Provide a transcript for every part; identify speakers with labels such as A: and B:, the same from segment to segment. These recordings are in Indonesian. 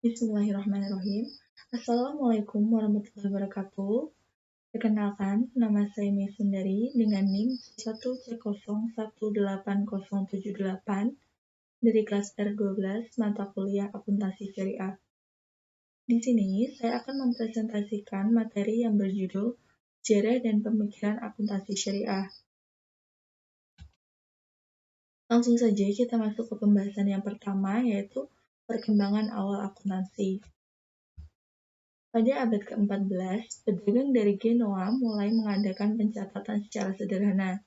A: Bismillahirrahmanirrahim. Assalamualaikum warahmatullahi wabarakatuh. Perkenalkan, nama saya Mei Sundari dengan NIM 1C01180878 dari kelas R12 mata kuliah Akuntansi Syariah. Di sini, saya akan mempresentasikan materi yang berjudul Sejarah dan Pemikiran Akuntansi Syariah. Langsung saja kita masuk ke pembahasan yang pertama, yaitu perkembangan awal akuntansi. Pada abad ke-14, pedagang dari Genoa mulai mengadakan pencatatan secara sederhana.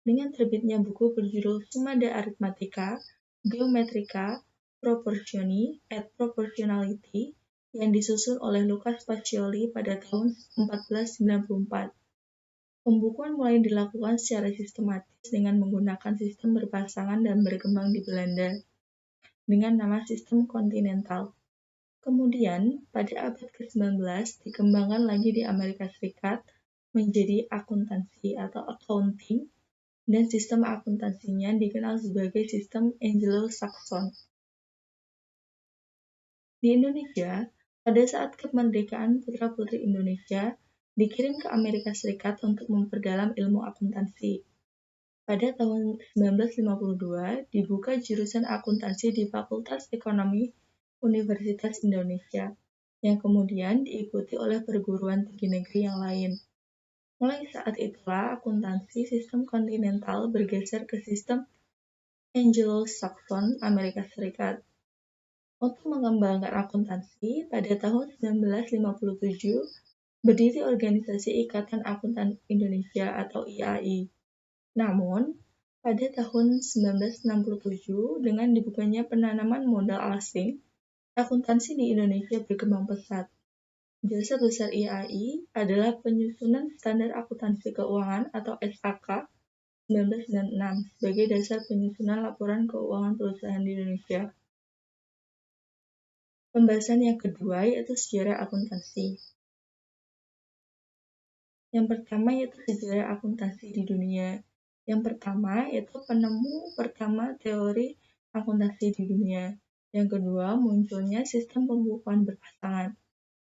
A: Dengan terbitnya buku berjudul Summa de Arithmetica, Geometrica, Proportioni et Proportionality yang disusun oleh Lucas Pacioli pada tahun 1494. Pembukuan mulai dilakukan secara sistematis dengan menggunakan sistem berpasangan dan berkembang di Belanda dengan nama sistem kontinental. Kemudian, pada abad ke-19 dikembangkan lagi di Amerika Serikat menjadi akuntansi atau accounting, dan sistem akuntansinya dikenal sebagai sistem Anglo-Saxon. Di Indonesia, pada saat kemerdekaan putra-putri Indonesia dikirim ke Amerika Serikat untuk memperdalam ilmu akuntansi. Pada tahun 1952, dibuka jurusan akuntansi di Fakultas Ekonomi Universitas Indonesia, yang kemudian diikuti oleh perguruan tinggi negeri yang lain. Mulai saat itulah akuntansi sistem kontinental bergeser ke sistem Anglo-Saxon Amerika Serikat. Untuk mengembangkan akuntansi, pada tahun 1957, berdiri Organisasi Ikatan Akuntan Indonesia atau IAI. Namun, pada tahun 1967, dengan dibukanya penanaman modal asing, akuntansi di Indonesia berkembang pesat. Jasa besar IAI adalah penyusunan Standar Akuntansi Keuangan atau SAK 1996 sebagai dasar penyusunan laporan keuangan perusahaan di Indonesia. Pembahasan yang kedua yaitu sejarah akuntansi. Yang pertama yaitu sejarah akuntansi di dunia. Yang pertama yaitu penemu pertama teori akuntansi di dunia. Yang kedua, munculnya sistem pembukuan berpasangan.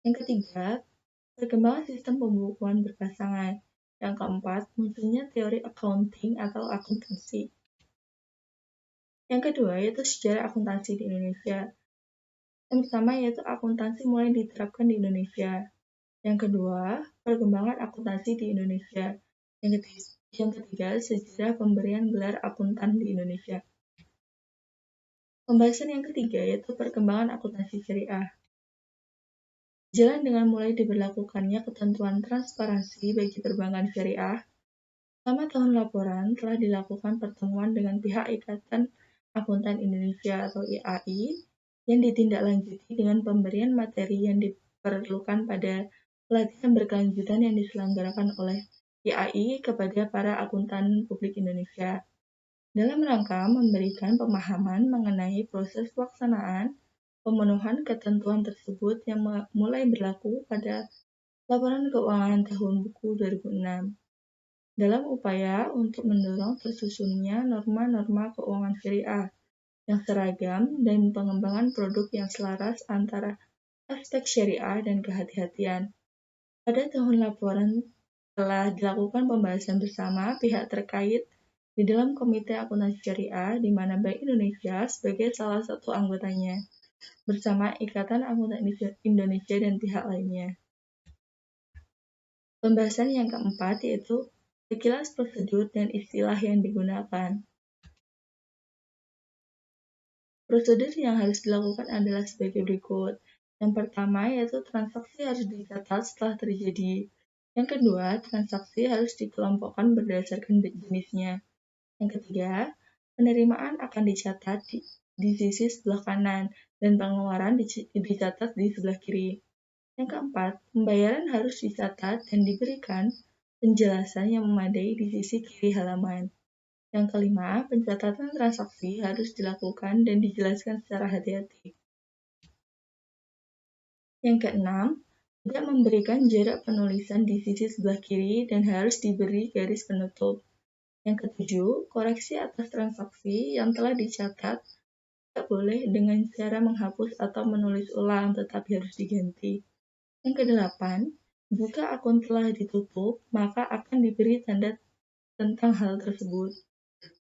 A: Yang ketiga, perkembangan sistem pembukuan berpasangan. Yang keempat, munculnya teori accounting atau akuntansi. Yang kedua yaitu sejarah akuntansi di Indonesia. Yang pertama yaitu akuntansi mulai diterapkan di Indonesia. Yang kedua, perkembangan akuntansi di Indonesia. Yang ketiga, sejarah pemberian gelar akuntan di Indonesia. Pembahasan yang ketiga yaitu perkembangan akuntansi syariah. Jalan dengan mulai diberlakukannya ketentuan transparansi bagi perbankan syariah, selama tahun laporan telah dilakukan pertemuan dengan pihak Ikatan Akuntan Indonesia atau IAI yang ditindaklanjuti dengan pemberian materi yang diperlukan pada pelatihan berkelanjutan yang diselenggarakan oleh IAI kepada para akuntan publik Indonesia dalam rangka memberikan pemahaman mengenai proses pelaksanaan pemenuhan ketentuan tersebut yang mulai berlaku pada laporan keuangan tahun buku 2006 dalam upaya untuk mendorong tersusunnya norma-norma keuangan syariah yang seragam dan pengembangan produk yang selaras antara aspek syariah dan kehati-hatian. Pada tahun laporan telah dilakukan pembahasan bersama pihak terkait di dalam Komite Akuntansi Syariah, di mana Bank Indonesia sebagai salah satu anggotanya, bersama Ikatan Akuntan Indonesia dan pihak lainnya. Pembahasan yang keempat yaitu sekilas prosedur dan istilah yang digunakan. Prosedur yang harus dilakukan adalah sebagai berikut. Yang pertama yaitu transaksi harus dicatat setelah terjadi. Yang kedua, transaksi harus dikelompokkan berdasarkan jenisnya. Yang ketiga, penerimaan akan dicatat di sisi sebelah kanan dan pengeluaran dicatat di sebelah kiri. Yang keempat, pembayaran harus dicatat dan diberikan penjelasan yang memadai di sisi kiri halaman. Yang kelima, pencatatan transaksi harus dilakukan dan dijelaskan secara hati-hati. Yang keenam, tidak memberikan jarak penulisan di sisi sebelah kiri dan harus diberi garis penutup. Yang ketujuh, koreksi atas transaksi yang telah dicatat tidak boleh dengan cara menghapus atau menulis ulang, tetapi harus diganti. Yang kedelapan, jika akun telah ditutup, maka akan diberi tanda tentang hal tersebut.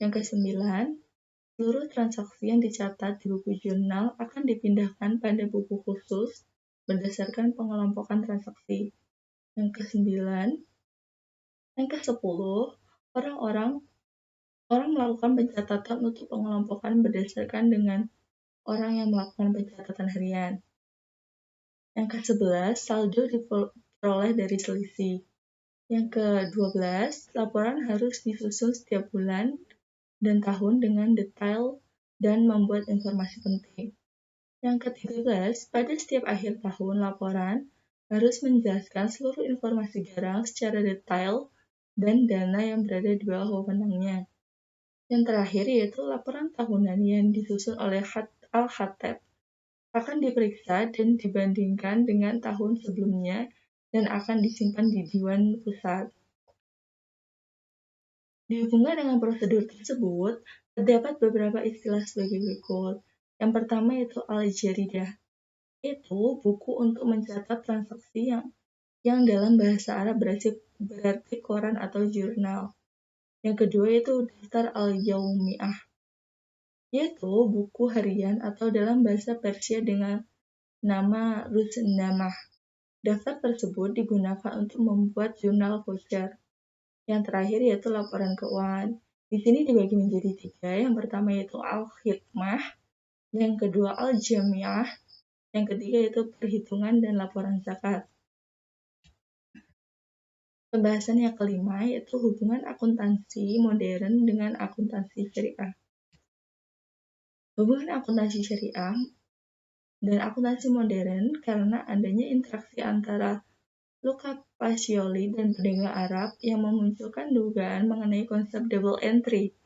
A: Yang kesembilan, seluruh transaksi yang dicatat di buku jurnal akan dipindahkan pada buku khusus berdasarkan pengelompokan transaksi. Yang kesembilan, yang kesepuluh, orang melakukan pencatatan untuk pengelompokan berdasarkan dengan orang yang melakukan pencatatan harian. Yang ke-11, saldo diperoleh dari selisih. Yang ke-12, laporan harus disusun setiap bulan dan tahun dengan detail dan membuat informasi penting. Yang ke-13, pada setiap akhir tahun, laporan harus menjelaskan seluruh informasi garang secara detail dan dana yang berada di bawah wewenangnya. Yang terakhir yaitu laporan tahunan yang disusun oleh Al-Khatib akan diperiksa dan dibandingkan dengan tahun sebelumnya dan akan disimpan di Diwan Pusat. Dihubungkan dengan prosedur tersebut, terdapat beberapa istilah sebagai berikut. Yang pertama yaitu al-jaridah, yaitu buku untuk mencatat transaksi yang dalam bahasa Arab berarti koran atau jurnal. Yang kedua yaitu daftar al-yaumiyah, yaitu buku harian atau dalam bahasa Persia dengan nama Ruznamah. Daftar tersebut digunakan untuk membuat jurnal voucher. Yang terakhir yaitu laporan keuangan. Di sini dibagi menjadi 3. Yang pertama yaitu al-hikmah, yang kedua al-jamiah, yang ketiga yaitu perhitungan dan laporan zakat. Pembahasan yang kelima yaitu hubungan akuntansi modern dengan akuntansi syariah. Hubungan akuntansi syariah dan akuntansi modern karena adanya interaksi antara Luca Pacioli dan pedagang Arab yang memunculkan dugaan mengenai konsep double entry.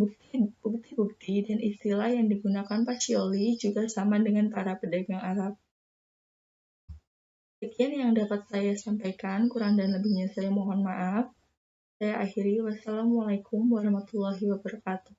A: Bukti-bukti dan istilah yang digunakan Pacioli juga sama dengan para pedagang Arab. Sekian yang dapat saya sampaikan, kurang dan lebihnya saya mohon maaf. Saya akhiri, wassalamualaikum warahmatullahi wabarakatuh.